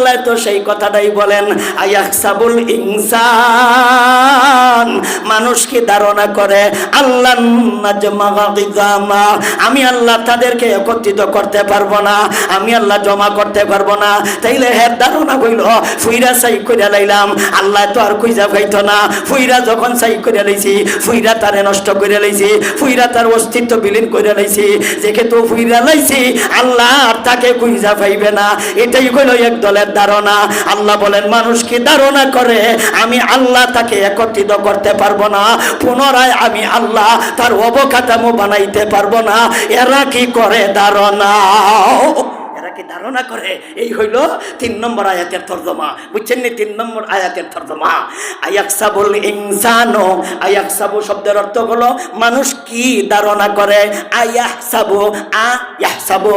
আল্লাহ তো সেই কথাটাই বলেন, আয়াহসাবুল ইনসান, মানুষ কি ধারণা করে আল্লাহ নাজমা গিজামা, আমি আল্লাহ তাদেরকে একত্রিত করতে পারবো না, আমি আল্লাহ জমা করতে পারবো না। তাইলে হ্যাঁ ধারণা কইল ফুইরা সাই করে লাইলাম, আল্লাহ তো আর খুঁজা পাইতো না। ফুইরা যখন সাই করে লাইছি, ফুইরা তারে নষ্ট করে লাইছি, ফুইরা তার অস্তিত্ব বিলীন করে লাইছি, যেহেতু ফুইরা লাইছি আল্লাহ আর তাকে খুঁজা পাইবে না। এটাই হইল এক দলের ধারণা। আল্লাহ বলেন মানুষ কি ধারণা করে আমি আল্লাহ তাকে একত্রিত করতে পারবো না, পুনরায় আমি আল্লাহ তার অবকাঠামো বানাইতে পারবো না। এরা কি করে ধারণা, এরা কি ধারণা করে? এই হইল 3 নম্বর আয়াতের তরজমা। বুঝছেন নি? 3 নম্বর আয়াতের তরজমা। আয়াহসাবুল ইনসানু, আয়াহসাবু শব্দের অর্থ হলো মানুষ কি ধারণা করে। আয়াহসাবু, আয়াহসাবু,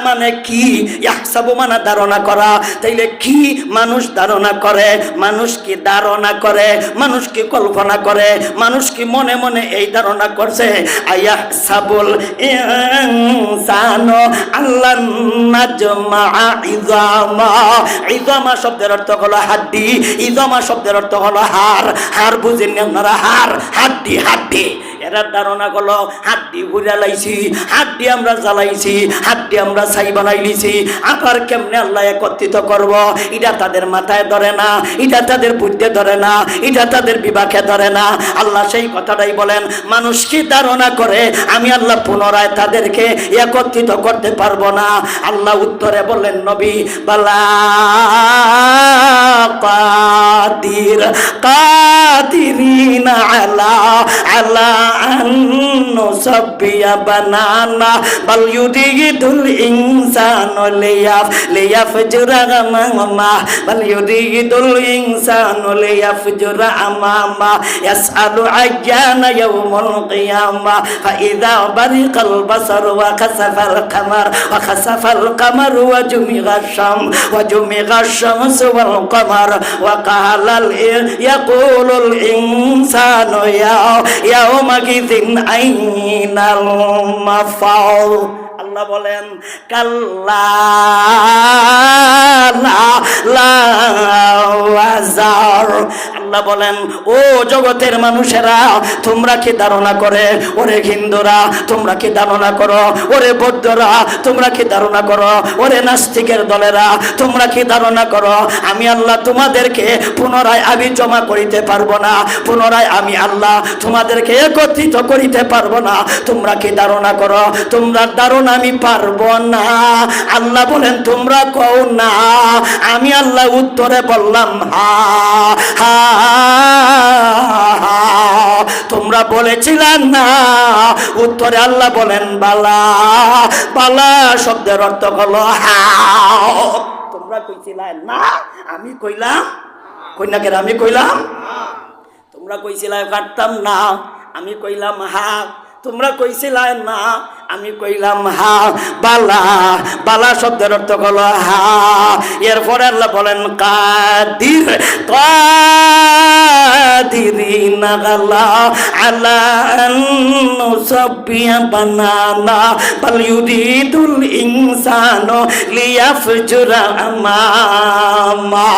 মানে কি, ইয়াহসাবু মানে ধারণা করা। তাইলে কি মানুষ ধারণা করে, মানুষ কি ধারণা করে, মানুষ কি কল্পনা করে, মানুষ কি মনে মনে এই ধারণা করছে। আয়াহসাবুল ইনসানু আল্লাহ নাজমা ইজামা, ইজামা শব্দের অর্থ হলো হাড্ডি, ইজামা শব্দের অর্থ হলো হাড়। হাড় বুঝেন আপনারা? হাড়, হাড্ডি, হাড্ডি। এরা ধারণা করলো হাড্ডি ঘুরে লাইছি, হাড্ডি আমরা জ্বালাইছি, হাড্ডি আমরা ছাই বানাই লিছি, আবার কেমনে আল্লাহ একত্রিত করব, এটা তাদের মাথায় ধরে না, এটা তাদের বুদ্ধে ধরে না, এটা তাদের বিবেকে ধরে না। আল্লাহ সেই কথাটাই বলেন মানুষ কি ধারণা করে আমি আল্লাহ পুনরায় তাদেরকে একত্রিত করতে পারবো না। আল্লাহ উত্তরে বললেন নবী বালা কাদির, কাদিরিনা আলা আলা নুসাব্বিয়া বানানা বাল ইউরিদুল ইনসানু লিয়াফজুরা আমামা বাল ইউরিদুল ইনসানু লিয়াফজুরা আমামা ইয়াসআলু আয়য়ানা ইয়াউমুল কিয়ামা ফাইযা বারিকাল বাসার ওয়া খাসাফাল কামার ওয়া খাসাফাল কামার ওয়া জুমিগাশ শামসু ওয়াল কামার ওয়া কালাল ইয়াকুলুল ইনসানু ইয়াউমা কিযিন আইনাল মাফাউ। আল্লাহ বলেন কাল্লা লা ওয়াজার। আল্লাহ বলেন ও জগতের মানুষেরা তোমরা কি ধারণা করে, ওরে হিন্দুরা তোমরা কি ধারণা করো, ওরে বৌদ্ধরা তোমরা কি ধারণা করো, ওরে নাস্তিকের দলেরা তোমরা কি ধারণা করো আমি আল্লাহ তোমাদেরকে পুনরায় আমি জমা করিতে পারবো না, পুনরায় আমি আল্লাহ তোমাদেরকে একত্রিত করিতে পারবো না। তোমরা কি ধারণা করো, তোমরা ধারণা আমি পারবো না। আল্লাহ বলেন তোমরা কও না, আমি আল্লাহ উত্তরে বললাম হা হা। তোমরা বলেছিলেন না, উত্তরে আল্লাহ বলেন বালা। বালা শব্দের অর্থ হলো হা। তোমরা কইছিলেন না, আমি কইলাম, কইনাকের আমি কইলাম। তোমরা কইছিলেন কাটতাম না, আমি কইলাম হা। তোমরা কইছিলেন না, আমি কইলাম হা। বালা, বালা শব্দের অর্থ হলো হা। এরপরে আল্লাহ বলেন কাদির, কাদিরিনা আলা আলা নুসাব্বিয়া বানানা বাল ইউরিদুল ইনসানু লিয়াফজুরা আমামা।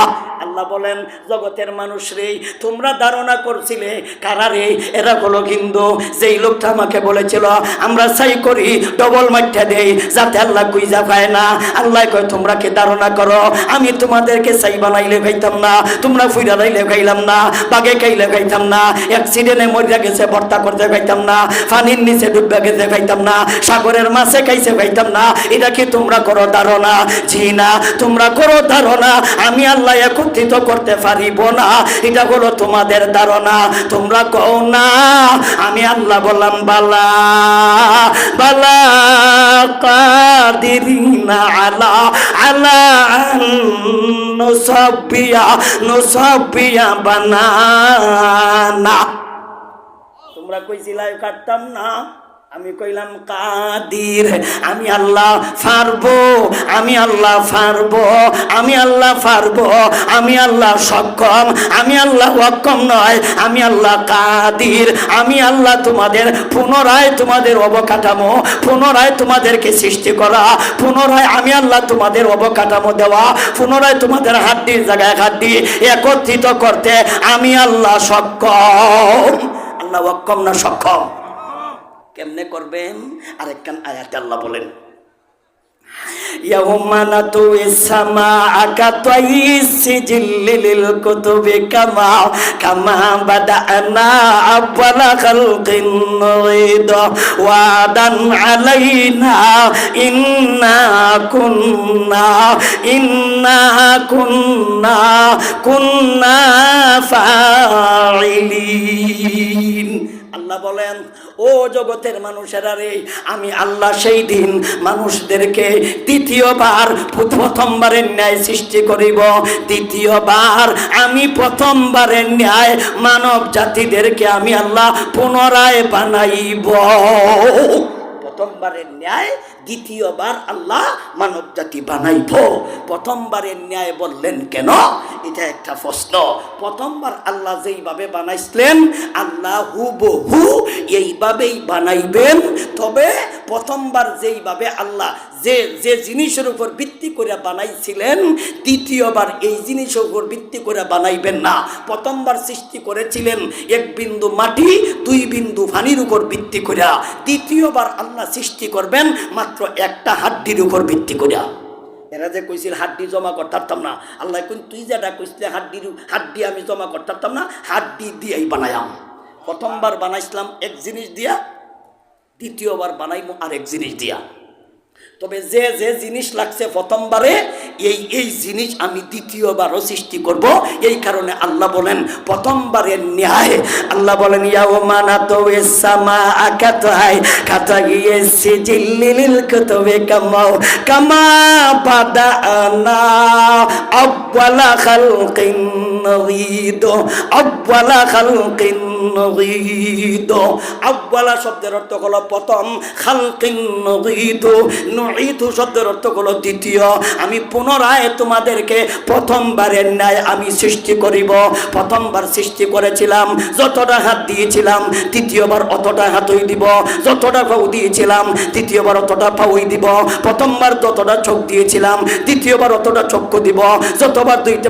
আল্লাহ বলেন জগতের মানুষ রে তোমরা ধারণা করছিলে কারা রে? এরা হলো হিন্দু। যেই লোকটা আমাকে বলেছিল আমরা চাই করি ডবল মাঠা দেই যাতে আল্লাহ কুইজা পায় না। আল্লাহ কয় তোমরা কি ধারণা করো আমি তোমাদেরকে চাই বানাইলে খাইতাম না, তোমরা ফুইরা লাইলে খাইলাম না, বাগে খাইলে খাইতাম না, অ্যাক্সিডেন্টে মরিয়া গেছে ভর্তা করতে খাইতাম না, পানির নিচে ডুববে গেছে খাইতাম না, সাগরের মাছে খাইছে খাইতাম না। এটা কি তোমরা করো ধারণা? জি না, তোমরা করো ধারণা আমি আল্লাহ একত্রিত করতে পারিব না। এটা হলো তোমাদের ধারণা। তোমরা কও না, আমি আল্লাহ বললাম বালা বালা কাদিরিনা আলা আলা নুসাব্বিয়া বানানা। তোমরা কইছিলা কাটতাম না, আমি কইলাম কাদির, আমি আল্লাহ পারবো, আমি আল্লাহ পারবো, আমি আল্লাহ পারবো, আমি আল্লাহ সক্ষম, আমি আল্লাহ অক্ষম নয়, আমি আল্লাহ কাদির, আমি আল্লাহ তোমাদের পুনরায় তোমাদের অবকাঠামো, পুনরায় তোমাদেরকে সৃষ্টি করা, পুনরায় আমি আল্লাহ তোমাদের অবকাঠামো দেওয়া, পুনরায় তোমাদের হাড্ডির জায়গায় হাড্ডি একত্রিত করতে আমি আল্লাহ সক্ষম। আল্লাহ অক্ষম না সক্ষম? কেমনে করবেন? আরেকখান আয়াতে আল্লাহ বলেন, ইয়াউমা নাতুইস সামাআ কাতাইস সিজিল্লিল কুতুবি কামা বাদানা আওয়ালা খালকিন নুঈদ ওয়াদান আলাইনা ইন্না কুন্না ফাইলিন। আল্লাহ বলেন, ও জগতের মানুষেরা রে, আমি আল্লাহ সেই দিন মানুষদেরকে দ্বিতীয়বার প্রথমবারের ন্যায় সৃষ্টি করিব, দ্বিতীয়বার আমি প্রথমবারের ন্যায় মানব জাতিদেরকে আমি আল্লাহ পুনরায় বানাইব। প্রথমবারের ন্যায় দ্বিতীয়বার আল্লাহ মানব জাতি বানাইব। প্রথমবারের ন্যায় বললেন কেন? এটা একটা প্রশ্ন। প্রথমবার আল্লাহ যেইভাবে বানাইছিলেন আল্লাহ হুবহু এইভাবেই বানাইবেন। তবে প্রথমবার যেইভাবে আল্লাহ যে জিনিসের উপর ভিত্তি করে বানাইছিলেন, দ্বিতীয়বার এই জিনিসের উপর ভিত্তি করে বানাইবেন না। প্রথমবার সৃষ্টি করেছিলেন এক বিন্দু মাটি, দুই বিন্দু পানির উপর ভিত্তি করে, দ্বিতীয়বার আল্লাহ সৃষ্টি করবেন মাত্র একটা হাড্ডির উপর ভিত্তি করে। এরা যে কইছিল হাড্ডি জমা করতাম না, আল্লাহ কোন তুই যেটা কইছিলে হাড্ডি আমি জমা করতাম না, হাড্ডি দিয়েই বানায়াম। প্রথমবার বানাইছিলাম এক জিনিস দিয়া, দ্বিতীয়বার বানাইমু আরেক জিনিস দিয়া। তবে যে যে জিনিস লাগছে প্রথমবারে, এই জিনিস আমি দ্বিতীয়বারও সৃষ্টি করব। এই কারণে আল্লাহ বলেন প্রথমবারের ন্যায়, আল্লাহ বলেন ইয়াউমা নাতুইস সামাআ কাতাইস সিজিল্লিল কুতুবি কামা বাদানা আওয়ালা খালকিন নুঈদ। আওয়ালা খালকিন নুঈদ, আওয়ালা শব্দের অর্থ হলো প্রথম, খালকিন নুঈদ, নুঈদ শব্দের অর্থ হলো দ্বিতীয়। আমি পুনরায় তোমাদেরকে প্রথমবারের ন্যায় আমি সৃষ্টি করিব। প্রথমবার সৃষ্টি করেছিলাম, যতটা হাত দিয়েছিলাম দ্বিতীয়বার অতটা হাতই দিব, যতটা পাও দিয়েছিলাম দ্বিতীয়বার অতটা পাওই দিব। প্রথমবার যতটা চোখ দিয়েছিলাম দ্বিতীয়বার অতটা চক্ষু দিব,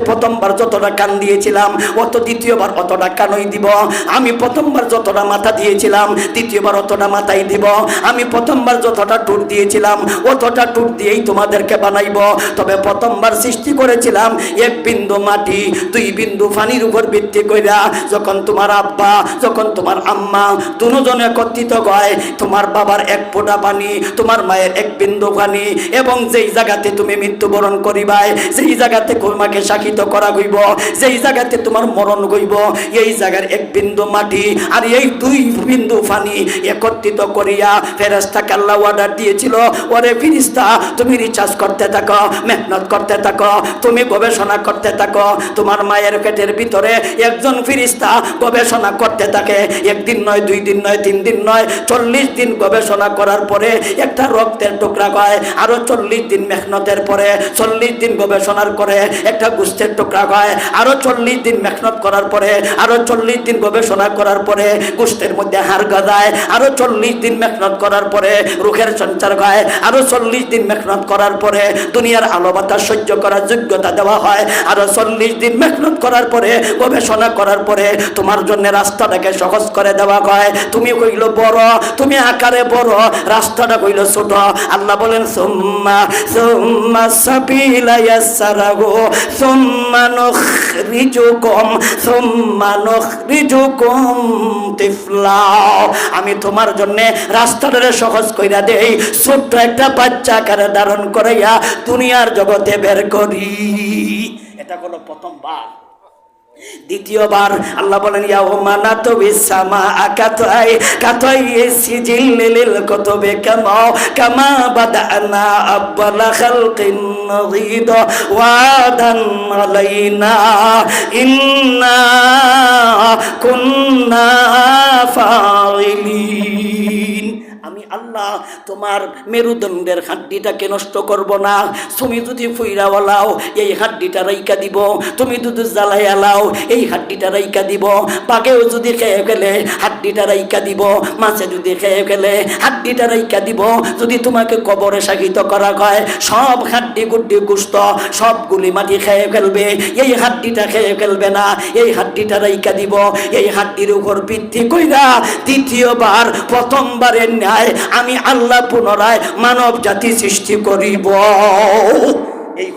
প্রথমবার যতটা কান দিয়েছিলাম দ্বিতীয়বার অতটা কানই দিব। আমি প্রথমবার যতটা মাথা দিয়েছিলাম দ্বিতীয়বার অতটা মাথাই দিব। আমি প্রথমবার যতটা টুট দিয়েছিলাম অতটা টুট দিয়েই তোমাদেরকে বানাইব। তবে প্রথমবার সৃষ্টি করেছিলাম এক বিন্দু মাটি, দুই বিন্দু পানির উপর ভিত্তি কইরা। যখন তোমার আব্বা, যখন তোমার আম্মা দুজনে একত্রিত হয়, তোমার বাবার এক ফোঁটা পানি, তোমার মায়ের এক বিন্দু পানি, এবং যেই জায়গাতে তুমি মৃত্যুবরণ করিবাই, যেই জায়গাতে তোমাকে সাক্ষিত করা হইব, যেই জায়গাতে তোমার মরণ হইব, এই জায়গার এক বিন্দু মাটি আর এই দুই বিন্দু পানি একত্রিত করিয়া ফেরেশতাকে আল্লাহ অর্ডার দিয়েছিল, ওরে ফেরেশতা তুমি রিসার্চ করতে থাকো, মেহনত করতে থাকো, তুমি গবেষণা করতে থাকো। তোমার মায়ের পেটের ভিতরে একজন ফেরেশতা গবেষণা করতে থাকে, একদিন নয়, দুই দিন নয়, তিন দিন নয়, 40 দিন গবেষণা করার পরে একটা রক্তের টুকরা হয়। আরো 40 দিন মেহনতের পরে, 40 দিন গবেষণার করে একটা গোস্তের টুকরা হয়। আরো 40 দিন মেহনত করার পরে, আরো 40 দিন গবেষণা করার পরে গোস্তের মধ্যে হাড় গজায়। আরো 40 দিন মেহনত করার পরে রুখের সঞ্চার হয়। আরো 40 দিন মেহনত করার পরে দুনিয়ার আলো বাতাস সহ্য করার যোগ্যতা দেওয়া হয়। আরো 40 দিন মেহনত করার পরে, গবেষণা করার পরে তোমার জন্য রাস্তাটাকে সহজ করে দেওয়া হয়। তুমি কইল বড়, তুমি আকারে বড়, রাস্তাটা কইল ছোট। আল্লাহ বলেন সুম্মা সাবিলা ইয়াসসারাহু সুম্মা নুখরিজুকুম তিফলা। আমি তোমার জন্য রাস্তাটারে সহজ কইরা দেই, ছোট্ট একটা বাচ্চা আকারে ধারণ করাইয়া দুনিয়ার জগতে বের করি। এটা হলো প্রথমবার। দ্বিতীয়বার আল্লাহ বলেন ইয়াউমা নাতুইস সামাআ কাতাইস সিজিল্লিল কুতুবি কামা বাদানা আওয়ালা খালকিন নুঈদ ওয়াদান আলাইনা ইন্না কুন্না ফাইলিন। আমি আল্লাহ তোমার মেরুদণ্ডের হাড্ডিটাকে নষ্ট করব না, তুমি যদি ফুইরা বলাও এই হাড্ডিটা রাইকা দিব, তুমি যদি জ্বালাইয়া লাও এই হাড্ডিটা রাইকা দিব, বাঘেও যদি খেয়ে ফেলে হাড্ডিটা রাইকা দিব, মাছে যদি খেয়ে ফেলে হাড্ডিটা রাইকা দিব, যদি তোমাকে কবরে সাহিত করা হয় সব হাড্ডি গুড্ডি গুস্ত সবগুলি মাটি খেয়ে ফেলবে, এই হাড্ডিটা খেয়ে ফেলবে না, এই হাড্ডিটা রাইকা দিব। এই হাড্ডির উপর ভিত্তি কইরা দ্বিতীয়বার প্রথমবারের ন্যায় আমি আল্লাহ পুনরায় মানব জাতি সৃষ্টি করিব। এই